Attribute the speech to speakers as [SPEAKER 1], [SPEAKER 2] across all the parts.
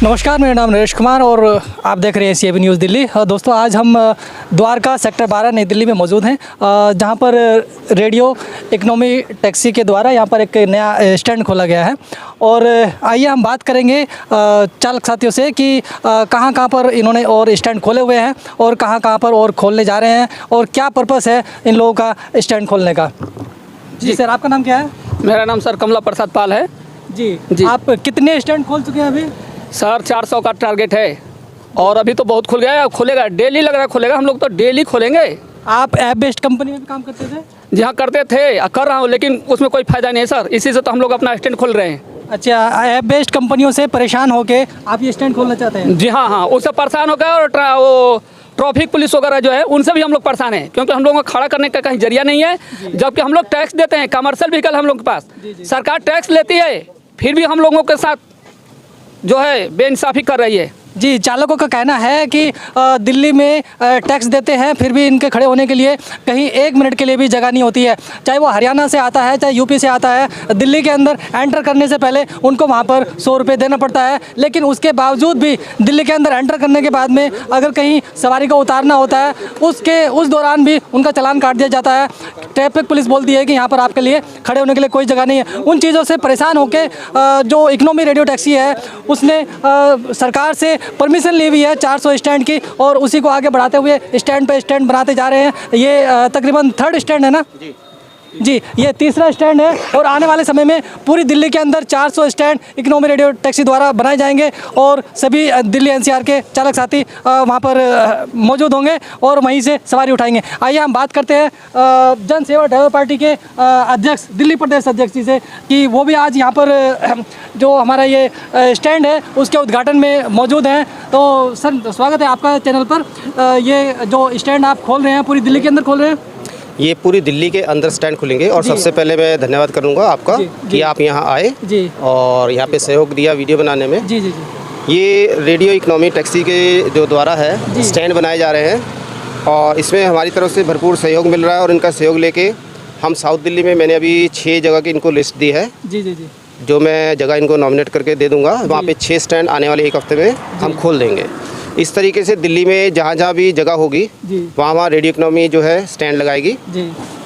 [SPEAKER 1] नमस्कार, मेरा नाम नरेश कुमार और आप देख रहे हैं CAB न्यूज़ दिल्ली। दोस्तों, आज हम द्वारका सेक्टर 12 नई दिल्ली में मौजूद हैं, जहां पर रेडियो इकोनॉमी टैक्सी के द्वारा यहां पर एक नया स्टैंड खोला गया है। और आइए हम बात करेंगे चालक साथियों से कि कहां पर इन्होंने और स्टैंड खोले हुए हैं और कहां पर और खोलने जा रहे हैं और क्या पर्पस है इन लोगों का स्टैंड खोलने का। जी सर, आपका नाम क्या है?
[SPEAKER 2] मेरा नाम सर कमला प्रसाद पाल है।
[SPEAKER 1] जी, आप कितने स्टैंड खोल चुके हैं अभी?
[SPEAKER 2] सर 400 का टारगेट है और अभी तो बहुत खुल गया है, खुलेगा, डेली लग रहा है खुलेगा। हम लोग तो डेली खोलेंगे।
[SPEAKER 1] आप ऐप बेस्ड कंपनी में भी काम करते थे?
[SPEAKER 2] जी हाँ, करते थे, कर रहा हूँ, लेकिन उसमें कोई फ़ायदा नहीं है सर। इसी से तो हम लोग अपना स्टैंड खोल रहे हैं।
[SPEAKER 1] अच्छा, ऐप बेस्ड कंपनियों से परेशान होके आप ये स्टैंड खोलना चाहते हैं?
[SPEAKER 2] जी हाँ, उससे परेशान हो गए। और वो ट्रैफिक पुलिस वगैरह जो है उनसे भी हम लोग परेशान हैं, क्योंकि हम लोगों को खड़ा करने का कहीं जरिया नहीं है। जबकि हम लोग टैक्स देते हैं, कमर्शियल व्हीकल हम लोग के पास, सरकार टैक्स लेती है, फिर भी हम लोगों के साथ जो है बेइंसाफ़ी कर रही है।
[SPEAKER 1] जी, चालकों का कहना है कि दिल्ली में टैक्स देते हैं, फिर भी इनके खड़े होने के लिए कहीं 1 मिनट के लिए भी जगह नहीं होती है। चाहे वो हरियाणा से आता है, चाहे यूपी से आता है, दिल्ली के अंदर एंटर करने से पहले उनको वहाँ पर 100 रुपये देना पड़ता है। लेकिन उसके बावजूद भी दिल्ली के अंदर एंटर करने के बाद में अगर कहीं सवारी को उतारना होता है, उस दौरान भी उनका चालान काट दिया जाता है। ट्रैफिक पुलिस बोलती है कि यहाँ पर आपके लिए खड़े होने के लिए कोई जगह नहीं है। उन चीज़ों से परेशान होकर जो इकोनॉमी रेडियो टैक्सी है उसने सरकार से परमिशन ली हुई है 400 स्टैंड की, और उसी को आगे बढ़ाते हुए स्टैंड पे स्टैंड बनाते जा रहे हैं। ये तकरीबन 3rd स्टैंड है ना? जी, ये 3रा स्टैंड है और आने वाले समय में पूरी दिल्ली के अंदर 400 स्टैंड इकोनॉमी रेडियो टैक्सी द्वारा बनाए जाएंगे और सभी दिल्ली NCR के चालक साथी वहाँ पर मौजूद होंगे और वहीं से सवारी उठाएंगे। आइए हम बात करते हैं जन सेवा ड्राइवर पार्टी के अध्यक्ष, दिल्ली प्रदेश अध्यक्ष जी से, कि वो भी आज यहाँ पर जो हमारा ये स्टैंड है उसके उद्घाटन में मौजूद हैं। तो सर, स्वागत है आपका चैनल पर। ये जो स्टैंड आप खोल रहे हैं पूरी दिल्ली के अंदर खोल रहे हैं?
[SPEAKER 3] ये पूरी दिल्ली के अंदर स्टैंड खुलेंगे और सबसे पहले मैं धन्यवाद करूंगा आपका कि आप यहाँ आए और यहाँ पे सहयोग दिया वीडियो बनाने में।
[SPEAKER 1] जी जी जी।
[SPEAKER 3] ये रेडियो इकोनॉमी टैक्सी के जो द्वारा है स्टैंड बनाए जा रहे हैं और इसमें हमारी तरफ से भरपूर सहयोग मिल रहा है। और इनका सहयोग लेके हम साउथ दिल्ली में, मैंने अभी 6 जगह की इनको लिस्ट दी है। जी जी जी। जो मैं जगह इनको नॉमिनेट करके दे दूँगा, वहाँ पर 6 स्टैंड आने वाले 1 हफ्ते में हम खोल देंगे। इस तरीके से दिल्ली में जहाँ भी जगह होगी वहाँ रेडियो इकोनॉमी जो है स्टैंड लगाएगी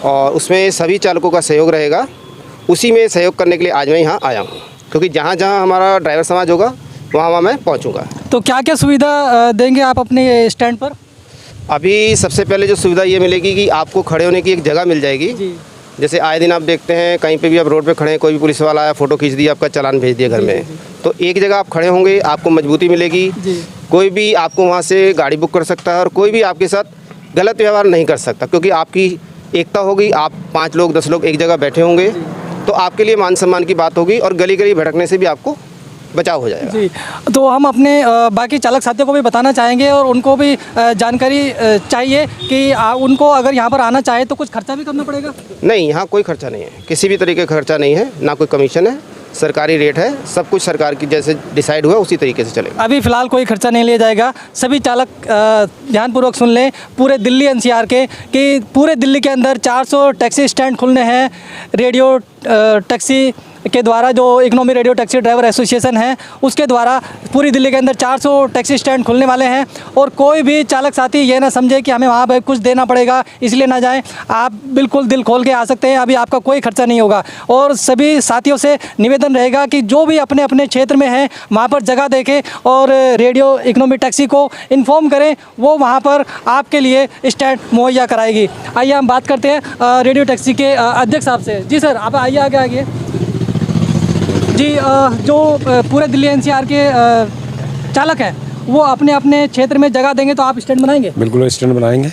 [SPEAKER 3] और उसमें सभी चालकों का सहयोग रहेगा। उसी में सहयोग करने के लिए आज मैं यहाँ आया हूँ, क्योंकि जहाँ हमारा ड्राइवर समाज होगा वहाँ मैं पहुँचूँगा।
[SPEAKER 1] तो क्या क्या सुविधा देंगे आप अपने स्टैंड पर?
[SPEAKER 3] अभी सबसे पहले जो सुविधा ये मिलेगी कि आपको खड़े होने की एक जगह मिल जाएगी। जैसे आए दिन आप देखते हैं कहीं पे भी आप रोड पे खड़े हैं, कोई भी पुलिस वाला आया, फ़ोटो खींच दिया, आपका चालान भेज दिया घर में, तो एक जगह आप खड़े होंगे, आपको मजबूती मिलेगी। कोई भी आपको वहाँ से गाड़ी बुक कर सकता है और कोई भी आपके साथ गलत व्यवहार नहीं कर सकता, क्योंकि आपकी एकता होगी। आप 5 लोग 10 लोग एक जगह बैठे होंगे तो आपके लिए मान सम्मान की बात होगी और गली गली भटकने से भी आपको बचाव हो जाएगा। जी,
[SPEAKER 1] तो हम अपने बाकी चालक साथियों को भी बताना चाहेंगे और उनको भी जानकारी चाहिए कि उनको अगर यहाँ पर आना चाहे तो कुछ खर्चा भी करना पड़ेगा?
[SPEAKER 3] नहीं, यहाँ कोई खर्चा नहीं है, किसी भी तरीके का खर्चा नहीं है, ना कोई कमीशन है, सरकारी रेट है, सब कुछ सरकार की जैसे डिसाइड हुआ उसी तरीके से चलेगा।
[SPEAKER 1] अभी फ़िलहाल कोई खर्चा नहीं लिया जाएगा। सभी चालक ध्यानपूर्वक सुन लें, पूरे दिल्ली NCR के, कि पूरे दिल्ली के अंदर 400 टैक्सी स्टैंड खुलने हैं रेडियो टैक्सी के द्वारा। जो economy radio taxi driver association है उसके द्वारा पूरी दिल्ली के अंदर 400 टैक्सी स्टैंड खुलने वाले हैं। और कोई भी चालक साथी ये ना समझे कि हमें वहाँ पर कुछ देना पड़ेगा इसलिए ना जाएं। आप बिल्कुल दिल खोल के आ सकते हैं, अभी आपका कोई खर्चा नहीं होगा। और सभी साथियों से निवेदन रहेगा कि जो भी अपने अपने क्षेत्र में हैं वहाँ पर जगह देखें और रेडियो इकोनॉमी टैक्सी को इन्फॉर्म करें, वो वहाँ पर आपके लिए स्टैंड मुहैया कराएगी। आइए हम बात करते हैं रेडियो टैक्सी के अध्यक्ष साहब से। जी सर, आप आइए, आगे आइए। जी, जो पूरे दिल्ली NCR के चालक हैं वो अपने अपने क्षेत्र में जगह देंगे तो आप स्टैंड बनाएंगे?
[SPEAKER 4] बिल्कुल स्टैंड बनाएंगे।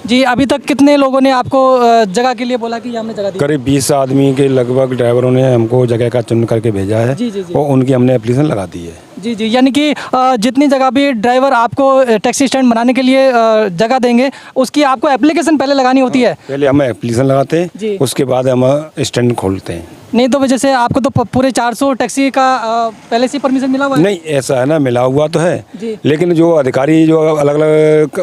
[SPEAKER 1] जी, अभी तक कितने लोगों ने आपको जगह के लिए बोला कि हमने जगह दी?
[SPEAKER 4] करीब 20 आदमी के लगभग ड्राइवरों ने हमको जगह का चुन करके भेजा है।
[SPEAKER 1] जी जी जी।
[SPEAKER 4] और उनकी हमने एप्लीकेशन लगा दी है।
[SPEAKER 1] जी जी, यानी कि जितनी जगह भी ड्राइवर आपको टैक्सी स्टैंड बनाने के लिए जगह देंगे उसकी आपको एप्लीकेशन पहले लगानी होती है?
[SPEAKER 4] पहले हम एप्लीकेशन लगाते हैं, उसके बाद हम स्टैंड खोलते हैं।
[SPEAKER 1] नहीं तो जैसे आपको तो पूरे 400 टैक्सी का पहले से परमिशन मिला हुआ है?
[SPEAKER 4] नहीं, ऐसा है ना, मिला हुआ तो है, लेकिन जो अधिकारी जो अलग अलग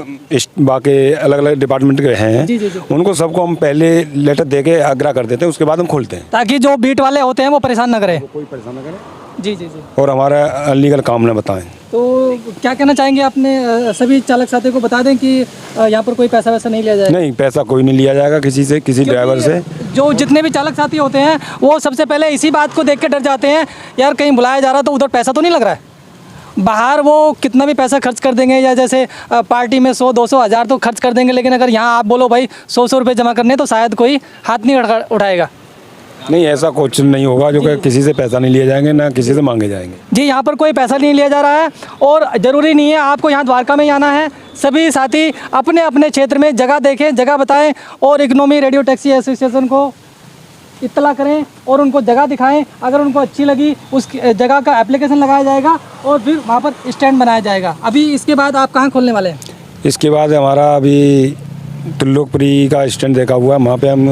[SPEAKER 4] बाकी अलग अलग डिपार्टमेंट के हैं उनको सबको हम पहले लेटर दे के आग्रह कर देते हैं, उसके बाद हम खोलते हैं,
[SPEAKER 1] ताकि जो बीट वाले होते हैं वो परेशान ना करें।
[SPEAKER 4] कोई परेशान ना करे।
[SPEAKER 1] जी जी जी।
[SPEAKER 4] और हमारा अनलीगल काम न बताएं।
[SPEAKER 1] तो क्या कहना चाहेंगे अपने सभी चालक साथियों को बता दें कि यहाँ पर कोई पैसा वैसा नहीं लिया जाएगा?
[SPEAKER 4] नहीं, पैसा कोई नहीं लिया जाएगा किसी से, किसी ड्राइवर से।
[SPEAKER 1] जो जितने भी चालक साथी होते हैं वो सबसे पहले इसी बात को देख के डर जाते हैं, यार कहीं बुलाया जा रहा तो उधर पैसा तो नहीं लग रहा है। बाहर वो कितना भी पैसा खर्च कर देंगे, या जैसे पार्टी में 100-200 हज़ार तो खर्च कर देंगे, लेकिन अगर यहाँ आप बोलो भाई 100 रुपये जमा करने तो शायद कोई हाथ नहीं उठाएगा।
[SPEAKER 4] नहीं, ऐसा कुछ नहीं होगा जो कि किसी से पैसा नहीं लिए जाएंगे, ना किसी से मांगे जाएंगे।
[SPEAKER 1] जी, यहाँ पर कोई पैसा नहीं लिया जा रहा है और ज़रूरी नहीं है आपको यहाँ द्वारका में ही आना है। सभी साथी अपने अपने क्षेत्र में जगह देखें, जगह बताएं और इकोनॉमी रेडियो टैक्सी एसोसिएशन को इत्तला करें और उनको जगह दिखाएं। अगर उनको अच्छी लगी उस जगह का एप्लीकेशन लगाया जाएगा और फिर वहाँ पर स्टैंड बनाया जाएगा। अभी इसके बाद आप कहाँ खोलने वाले हैं? इसके बाद
[SPEAKER 4] हमारा अभी त्रिलोकपुरी का स्टैंड देखा हुआ है, वहाँ पे हम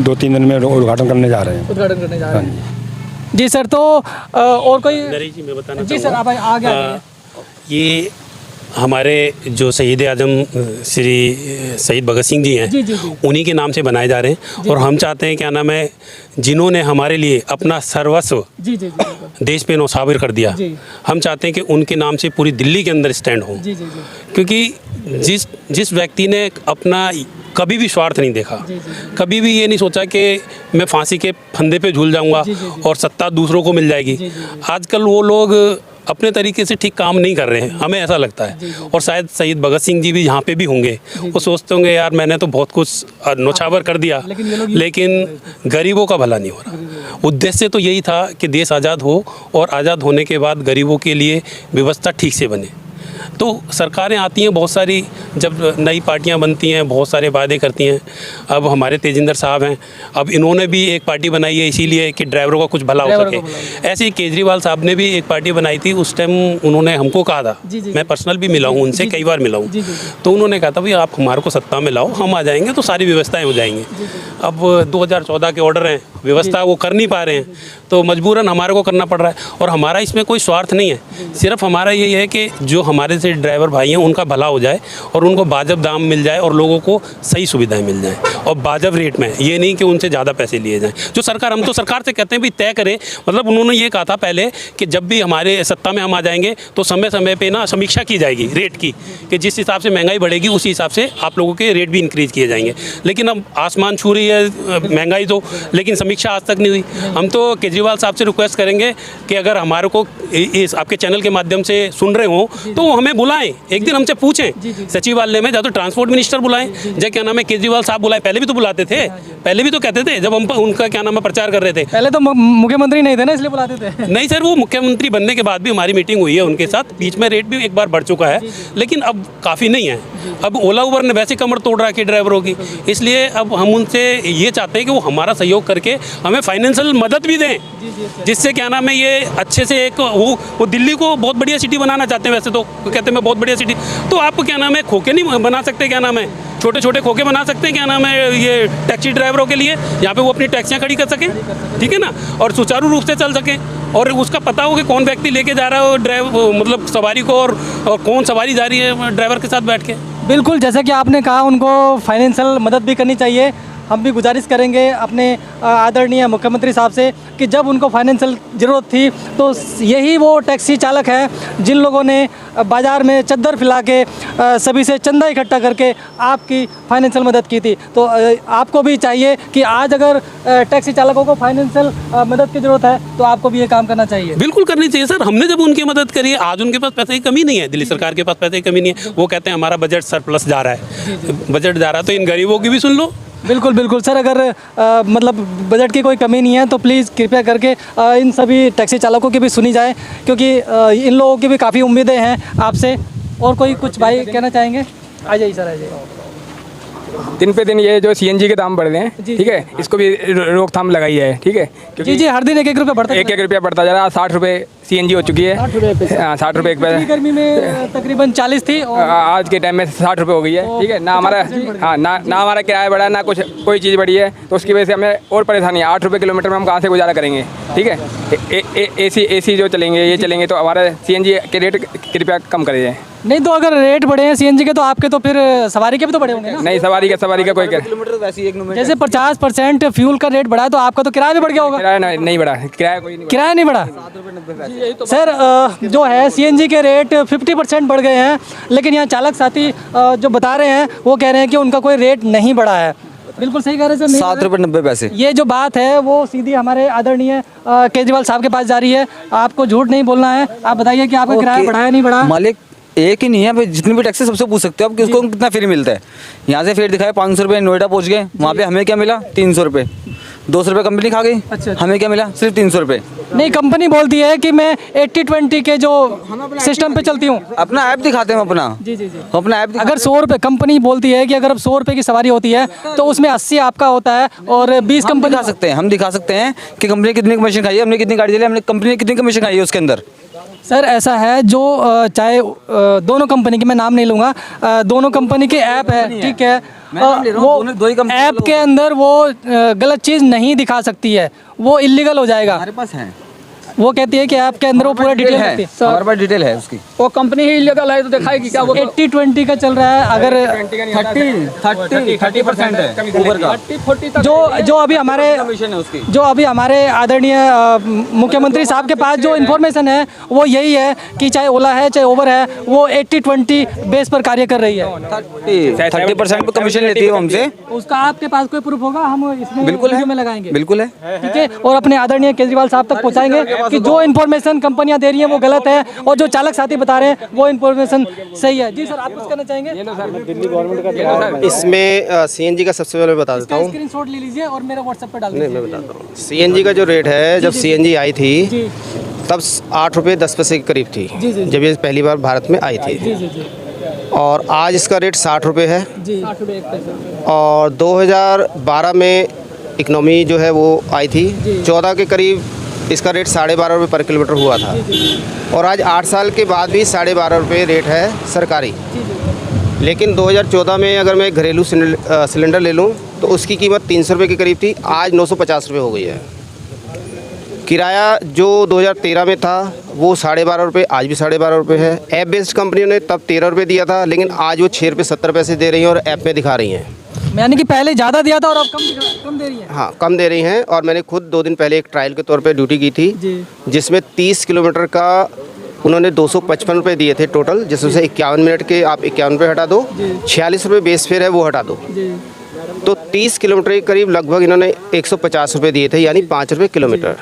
[SPEAKER 4] 2-3 दिन में उद्घाटन करने जा रहे हैं।
[SPEAKER 1] उद्घाटन करने जा रहे हैं जी सर। तो और कोई
[SPEAKER 5] जी मैं बताना
[SPEAKER 1] जी सर, आप आगे
[SPEAKER 5] ये हमारे जो शहीद आजम श्री शहीद भगत सिंह जी हैं,
[SPEAKER 1] जी जी जी।
[SPEAKER 5] उन्हीं के नाम से बनाए जा रहे हैं और हम चाहते हैं क्या नाम है, जिन्होंने हमारे लिए अपना सर्वस्व
[SPEAKER 1] जी जी जी
[SPEAKER 5] देश पे नौछावर कर दिया, हम चाहते हैं कि उनके नाम से पूरी दिल्ली के अंदर स्टैंड हो।
[SPEAKER 1] जी जी जी।
[SPEAKER 5] क्योंकि जिस व्यक्ति ने अपना कभी भी स्वार्थ नहीं देखा, कभी भी ये नहीं सोचा कि मैं फांसी के फंदे पे झूल जाऊंगा और सत्ता दूसरों को मिल जाएगी। आजकल वो लोग अपने तरीके से ठीक काम नहीं कर रहे हैं, हमें ऐसा लगता है। और शायद शहीद भगत सिंह जी भी यहाँ पे भी होंगे, वो सोचते होंगे यार मैंने तो बहुत कुछ नौछावर कर दिया, लेकिन गरीबों का भला नहीं हो रहा। उद्देश्य तो यही था कि देश आज़ाद हो और आज़ाद होने के बाद गरीबों के लिए व्यवस्था ठीक से बने। तो सरकारें आती हैं बहुत सारी, जब नई पार्टियां बनती हैं बहुत सारे वादे करती हैं। अब हमारे तेजिंदर साहब हैं, अब इन्होंने भी एक पार्टी बनाई है इसीलिए कि ड्राइवरों का कुछ भला हो सके। ऐसे ही केजरीवाल साहब ने भी एक पार्टी बनाई थी, उस टाइम उन्होंने हमको कहा था, मैं पर्सनल भी मिला हूँ उनसे, कई बार मिला हूँ, तो उन्होंने कहा था भाई आप हमारे को सत्ता में लाओ, हम आ जाएंगे तो सारी व्यवस्थाएँ हो जाएंगी। अब 2014 के ऑर्डर हैं, व्यवस्था वो कर नहीं पा रहे हैं, तो मजबूरन हमारे को करना पड़ रहा है। और हमारा इसमें कोई स्वार्थ नहीं है, सिर्फ हमारा यही है कि जो हमारे से ड्राइवर भाई हैं उनका भला हो जाए और उनको वाजिब दाम मिल जाए और लोगों को सही सुविधाएं मिल जाएं और वाजिब रेट में, ये नहीं कि उनसे ज़्यादा पैसे लिए जाएं। जो सरकार, हम तो सरकार से कहते हैं भी तय करे, मतलब उन्होंने ये कहा था पहले कि जब भी हमारे सत्ता में हम आ जाएंगे तो समय समय पे ना समीक्षा की जाएगी रेट की, कि जिस हिसाब से महंगाई बढ़ेगी उसी हिसाब से आप लोगों के रेट भी इंक्रीज़ किए जाएंगे। लेकिन अब आसमान छू रही है महंगाई तो, लेकिन समीक्षा आज तक नहीं हुई। हम तो केजरीवाल साहब से रिक्वेस्ट करेंगे कि अगर हमारे को इस आपके चैनल के माध्यम से सुन रहे हो तो हमें बुलाएं, एक दिन हमसे पूछें सचिवालय में, या तो ट्रांसपोर्ट मिनिस्टर बुलाएं, या क्या नाम है केजरीवाल साहब बुलाएं। पहले भी तो बुलाते थे, पहले भी तो कहते थे जब हम उनका क्या नाम है प्रचार कर रहे थे।
[SPEAKER 1] पहले तो मुख्यमंत्री नहीं थे ना, इसलिए बुलाते थे।
[SPEAKER 5] नहीं सर, वो मुख्यमंत्री बनने के बाद भी हमारी मीटिंग हुई है उनके साथ, बीच में रेट भी एक बार बढ़ चुका है, लेकिन अब काफ़ी नहीं है। अब ओला उबर ने वैसे कमर तोड़ रखी ड्राइवरों की, इसलिए अब हम उनसे ये चाहते हैं कि वो हमारा सहयोग करके हमें फाइनेंशियल मदद भी दें, जिससे क्या नाम है ये अच्छे से एक वो दिल्ली को बहुत बढ़िया सिटी बनाना चाहते हैं। वैसे तो कहते हैं मैं बहुत बढ़िया सिटी, तो आप क्या नाम है खोखे नहीं बना सकते, क्या नाम है छोटे छोटे खोखे बना सकते हैं, क्या नाम है ये टैक्सी ड्राइवरों के लिए, यहाँ पे वो अपनी टैक्सियाँ खड़ी कर सकें, ठीक है ना, और सुचारू रूप से चल सकें, और उसका पता हो कि कौन व्यक्ति लेके जा रहा है ड्राइवर, मतलब सवारी को, और कौन सवारी जा रही है ड्राइवर के साथ बैठ के।
[SPEAKER 1] बिल्कुल, जैसे कि आपने कहा उनको फाइनेंशियल मदद भी करनी चाहिए। हम भी गुजारिश करेंगे अपने आदरणीय मुख्यमंत्री साहब से कि जब उनको फाइनेंशियल ज़रूरत थी तो यही वो टैक्सी चालक हैं जिन लोगों ने बाज़ार में चद्दर फैला के सभी से चंदा इकट्ठा करके आपकी फाइनेंशियल मदद की थी। तो आपको भी चाहिए कि आज अगर टैक्सी चालकों को फाइनेंशियल मदद की ज़रूरत है तो आपको भी ये काम करना चाहिए।
[SPEAKER 5] बिल्कुल करनी चाहिए सर, हमने जब उनकी मदद करी है, आज उनके पास पैसे की कमी नहीं है, दिल्ली सरकार के पास पैसे की कमी नहीं है। वो कहते हैं हमारा बजट सरप्लस जा रहा है, बजट जा रहा है, तो इन गरीबों की भी सुन लो।
[SPEAKER 1] बिल्कुल बिल्कुल सर, अगर मतलब बजट की कोई कमी नहीं है तो प्लीज़ कृपया करके इन सभी टैक्सी चालकों की भी सुनी जाए, क्योंकि इन लोगों की भी काफ़ी उम्मीदें हैं आपसे। और कोई कुछ भाई कहना चाहेंगे? आ जाइए सर, आ जाइए।
[SPEAKER 6] दिन पे दिन ये जो सीएनजी के दाम बढ़ रहे हैं, ठीक है, इसको भी रोकथाम लगाई है, ठीक है,
[SPEAKER 1] जी जी, हर दिन 1-1 रुपया बढ़ता है,
[SPEAKER 6] 1-1 रुपया बढ़ता जा रहा है। 60 रुपये CNG हो चुकी है 60 रुपये एक
[SPEAKER 1] पिछली
[SPEAKER 6] पैसे।
[SPEAKER 1] गर्मी में तकरीबन 40 थी और
[SPEAKER 6] आज के टाइम में 60 रुपये हो गई है, ठीक है ना। हमारा हाँ ना हमारा किराया बढ़ा, ना कुछ कोई चीज़ बढ़ी है, तो उसकी वजह से हमें और परेशानी है। 8 रुपये किलोमीटर में हम कहाँ से गुजारा करेंगे, ठीक है। AC जो चलेंगे, ये चलेंगे, तो हमारा CNG के रेट कृपया कम करे जाए।
[SPEAKER 1] नहीं तो अगर रेट बढ़े हैं CNG के तो आपके तो फिर सवारी के भी तो बढ़े होंगे ना।
[SPEAKER 6] नहीं, सवारी का कोई
[SPEAKER 1] जैसे 50% फ्यूल का रेट बढ़ा है तो आपका तो किराया भी बढ़ गया होगा।
[SPEAKER 6] किराया नहीं बढ़ा, किराया कोई नहीं
[SPEAKER 1] किराया नहीं बढ़ा सर। जो है CNG के रेट 50% बढ़ गए हैं, लेकिन यहाँ चालक साथी जो बता रहे हैं वो कह रहे हैं कि उनका कोई रेट नहीं बढ़ा है। बिल्कुल सही कह रहे हैं सर।
[SPEAKER 7] 7 रुपये 90 पैसे।
[SPEAKER 1] ये जो बात है वो सीधी हमारे आदरणीय केजरीवाल साहब के पास जा रही है। आपको झूठ नहीं बोलना है। आप बताइए कि आपका किराया बढ़ा है नहीं बढ़ा।
[SPEAKER 7] मालिक एक ही नहीं है भाई, जितनी भी टैक्स है सबसे पूछ सकते हो आप कि उसको कितना फ्री मिलता है। यहाँ से फेयर दिखाया 500 रुपये, नोएडा पहुँच गए, वहाँ पे हमें क्या मिला 300 रुपये। 200 रुपये कंपनी खा गई।
[SPEAKER 1] अच्छा।
[SPEAKER 7] हमें क्या मिला सिर्फ 300 रुपये।
[SPEAKER 1] नहीं, कंपनी बोलती है कि मैं 80-20 के जो सिस्टम पे चलती हूँ।
[SPEAKER 7] अपना ऐप दिखाते हैं हम अपना।
[SPEAKER 1] जी जी जी।
[SPEAKER 7] अपना ऐप
[SPEAKER 1] अगर 100 रुपये कंपनी बोलती है कि अगर अब 100 रुपये की सवारी होती है तो उसमें 80 आपका होता है और 20 कंपनी
[SPEAKER 7] दिखा सकते हैं, हम दिखा सकते हैं कि कंपनी ने कितनी कमीशन खाई है, हमने कितनी गाड़ी चलाई, हमने कंपनी ने कितनी कमीशन खाई है उसके अंदर।
[SPEAKER 1] सर ऐसा है जो चाहे दोनों कंपनी की मैं नाम नहीं लूँगा, दोनों कंपनी के ऐप है, ठीक है। वो
[SPEAKER 7] दो ही कंपनी
[SPEAKER 1] ऐप के अंदर वो गलत चीज़ नहीं दिखा सकती है, वो इलीगल हो जाएगा।
[SPEAKER 7] हमारे पास है,
[SPEAKER 1] वो कहती है कि ऐप के अंदर वो पूरा डिटेल
[SPEAKER 7] है,
[SPEAKER 1] है।
[SPEAKER 7] हमारे पास डिटेल है उसकी।
[SPEAKER 2] वो कंपनी ही इलीगल है तो दिखाएगी क्या वो?
[SPEAKER 1] 80-20 का चल रहा है। अगर
[SPEAKER 7] 30% है ऊबर का।
[SPEAKER 2] 40 तक
[SPEAKER 1] जो अभी हमारे
[SPEAKER 7] कमीशन है उसकी।
[SPEAKER 1] जो अभी हमारे आदरणीय मुख्यमंत्री साहब के पास जो इन्फॉर्मेशन है वो यही है कि चाहे ओला है चाहे उबर है, वो 80-20 बेस पर कार्य कर रही है।
[SPEAKER 7] 30% पे कमीशन लेती है वो हमसे।
[SPEAKER 1] उसका आपके पास कोई प्रूफ होगा? हम इसमें
[SPEAKER 7] बिल्कुल है,
[SPEAKER 1] वीडियो में लगाएंगे।
[SPEAKER 7] बिल्कुल है,
[SPEAKER 1] ठीक है। और अपने आदरणीय केजरीवाल साहब तक पहुंचाएंगे कि जो इन्फॉर्मेशन कंपनियां दे रही हैं वो गलत है और जो चालक साथी बता रहे हैं वो इन्फॉर्मेशन सही है। जी सर, आप कुछ कहना चाहेंगे?
[SPEAKER 3] इसमें CNG का सबसे पहले बता देता हूँ।
[SPEAKER 1] स्क्रीनशॉट ले लीजिए और मेरे व्हाट्सएप पे डाल
[SPEAKER 3] नहीं,
[SPEAKER 1] दीजिए।
[SPEAKER 3] मैं बताता हूँ। CNG का जो रेट है, जब CNG आई थी
[SPEAKER 1] जी
[SPEAKER 3] तब 8 रुपये 10 पैसे के करीब थी, जब ये पहली बार भारत में आई थी।
[SPEAKER 1] जी जी
[SPEAKER 3] और आज इसका रेट 60 रुपये है।
[SPEAKER 1] जी 8 रुपये 1 पैसा।
[SPEAKER 3] और 2012 में इकनॉमी जो है वो आई थी, 14 के करीब इसका रेट 12.5 रुपये पर किलोमीटर हुआ था। और आज 8 साल के बाद भी 12.5 रुपये रेट है सरकारी। लेकिन 2014 में अगर मैं घरेलू सिलेंडर ले लूँ तो उसकी कीमत 300 रुपये के करीब थी, आज 950 रुपये हो गई है। किराया जो 2013 में था वो 12.5 रुपये, आज भी 12.5 रुपये है। ऐप बेस्ड कंपनियों ने तब 13 रुपये दिया था, लेकिन आज वो 6 रुपये 70 पैसे दे रही हैं और ऐप में दिखा रही हैं।
[SPEAKER 1] यानी कि पहले ज़्यादा दिया था और अब कम दे रही है।
[SPEAKER 3] हाँ, कम दे रही हैं। और मैंने खुद 2 दिन पहले एक ट्रायल के तौर पे ड्यूटी की थी, जिसमें 30 किलोमीटर का उन्होंने 255 रुपये दिए थे टोटल, जिसमें से 51 मिनट के आप 51 रुपये हटा दो, 46 रुपये बेस फेयर है वो हटा दो, तो 30 किलोमीटर के करीब लगभग इन्होंने 150 रुपये दिए थे, यानी 5 रुपये किलोमीटर।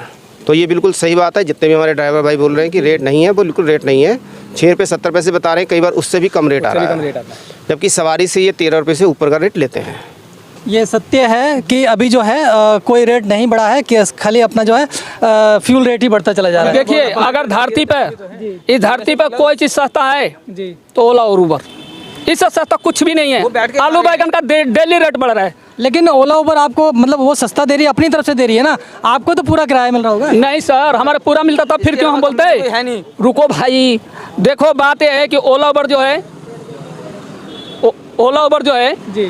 [SPEAKER 3] तो ये बिल्कुल सही बात है। जितने भी हमारे ड्राइवर भाई बोल रहे हैं कि रेट नहीं है, वो बिल्कुल रेट नहीं है। 6 रुपये 70 पैसे बता रहे हैं, कई बार उससे भी कम रेट आ रहा है, जबकि सवारी से ये 13 रुपये से ऊपर का रेट लेते हैं।
[SPEAKER 1] ये सत्य है कि अभी जो है कोई रेट नहीं बढ़ा है, कि खाली अपना जो है फ्यूल रेट ही बढ़ता चला जा रहा है।
[SPEAKER 2] देखिए, अगर धरती पे इस धरती पे कोई चीज सस्ता है तो ओला और उबर, इससे सस्ता कुछ भी नहीं है। आलू बैगन का डेली रेट बढ़ रहा है।
[SPEAKER 1] लेकिन ओला उबर आपको मतलब वो सस्ता दे रही है, अपनी तरफ से दे रही है ना, आपको तो पूरा किराया मिल रहा होगा।
[SPEAKER 2] नहीं सर, हमारे पूरा मिलता था, फिर क्यों हम बोलते
[SPEAKER 7] है नहीं।
[SPEAKER 2] रुको भाई, देखो बात यह है कि ओला उबर जो है, ओला उबर जो है
[SPEAKER 1] जी,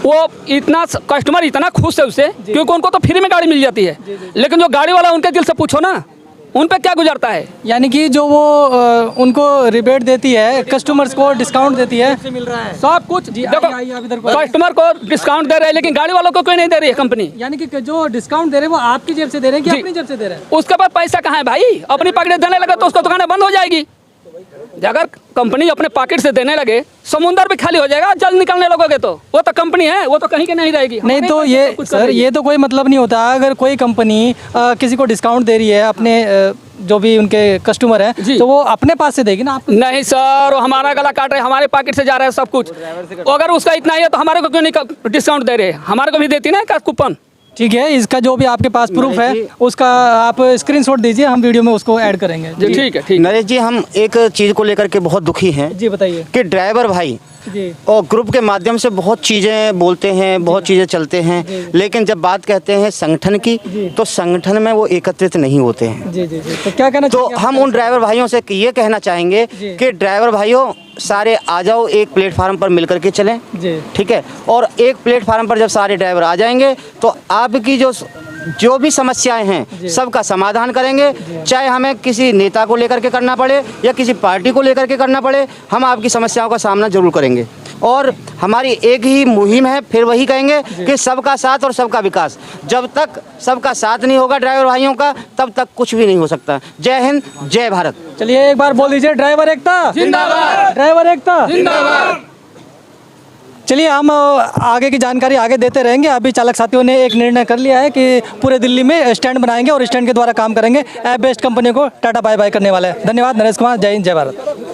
[SPEAKER 2] वो इतना कस्टमर इतना खुश है उससे, क्योंकि उनको तो फ्री में गाड़ी मिल जाती है। लेकिन जो गाड़ी वाला, उनके दिल से पूछो ना, उन पे क्या गुजरता है।
[SPEAKER 1] यानी कि जो वो उनको रिबेट देती है, कस्टमर्स को डिस्काउंट देती है, मिल रहा है
[SPEAKER 2] सब कुछ। देखो, कस्टमर को डिस्काउंट दे रहे हैं, लेकिन गाड़ी वालों को कोई नहीं दे रही है कंपनी।
[SPEAKER 1] यानी कि जो डिस्काउंट दे रहे हैं वो आपकी जेब से दे रहे हैं कि अपनी जेब से दे रहे हैं?
[SPEAKER 2] उसके पास पैसा कहाँ है भाई? अपनी पकड़े देने लगे तो उसको दुकानें बंद हो जाएगी। अगर कंपनी अपने पॉकेट से देने लगे, समुंदर भी खाली हो जाएगा। जल निकलने लगोगे तो वो तो कंपनी है, वो तो कहीं के नहीं रहेगी।
[SPEAKER 1] नहीं तो ये सर, ये तो कोई मतलब नहीं होता। अगर कोई कंपनी किसी को डिस्काउंट दे रही है, अपने जो भी उनके कस्टमर हैं, तो वो अपने पास से देगी ना आपको।
[SPEAKER 2] नहीं सर, वो हमारा गला काट रहे हैं, हमारे पॉकेट से जा रहा है सब कुछ। अगर उसका इतना ही है तो हमारे को क्यों नहीं डिस्काउंट दे रहे? हमारे को भी देती ना कूपन।
[SPEAKER 1] ठीक है, इसका जो भी आपके पास प्रूफ है उसका आप स्क्रीनशॉट दीजिए, हम वीडियो में उसको ऐड करेंगे।
[SPEAKER 2] जी ठीक है, ठीक।
[SPEAKER 8] नरेश जी, हम एक चीज़ को लेकर के बहुत दुखी हैं
[SPEAKER 1] जी बताइए।
[SPEAKER 8] कि ड्राइवर भाई
[SPEAKER 1] जी
[SPEAKER 8] और ग्रुप के माध्यम से बहुत चीज़ें बोलते हैं, बहुत चीज़ें चलते हैं, लेकिन जब बात कहते हैं संगठन की तो संगठन में वो एकत्रित नहीं होते हैं।
[SPEAKER 1] जी जी जी, तो क्या कहना
[SPEAKER 8] तो
[SPEAKER 1] चाहेंगे
[SPEAKER 8] हम उन ड्राइवर भाइयों से ये कहना चाहेंगे कि ड्राइवर भाइयों सारे आ जाओ, एक प्लेटफार्म पर मिल करके चलें।
[SPEAKER 1] जी
[SPEAKER 8] ठीक है, और एक प्लेटफार्म पर जब सारे ड्राइवर आ जाएंगे तो आपकी जो भी समस्याएं हैं सबका समाधान करेंगे, चाहे हमें किसी नेता को लेकर के करना पड़े या किसी पार्टी को लेकर के करना पड़े, हम आपकी समस्याओं का सामना जरूर करेंगे। और हमारी एक ही मुहिम है, फिर वही कहेंगे कि सबका साथ और सबका विकास। जब तक सबका साथ नहीं होगा ड्राइवर भाइयों का, तब तक कुछ भी नहीं हो सकता। जय हिंद, जय भारत।
[SPEAKER 1] चलिए एक बार बोल दीजिए, ड्राइवर एकता जिंदाबाद, ड्राइवर एकता जिंदाबाद। चलिए हम आगे की जानकारी आगे देते रहेंगे। अभी चालक साथियों ने एक निर्णय कर लिया है कि पूरे दिल्ली में स्टैंड बनाएंगे और स्टैंड के द्वारा काम करेंगे। ऐप बेस्ड कंपनी को टाटा बाय बाय करने वाले हैं। धन्यवाद। नरेश कुमार, जय हिंद, जय भारत।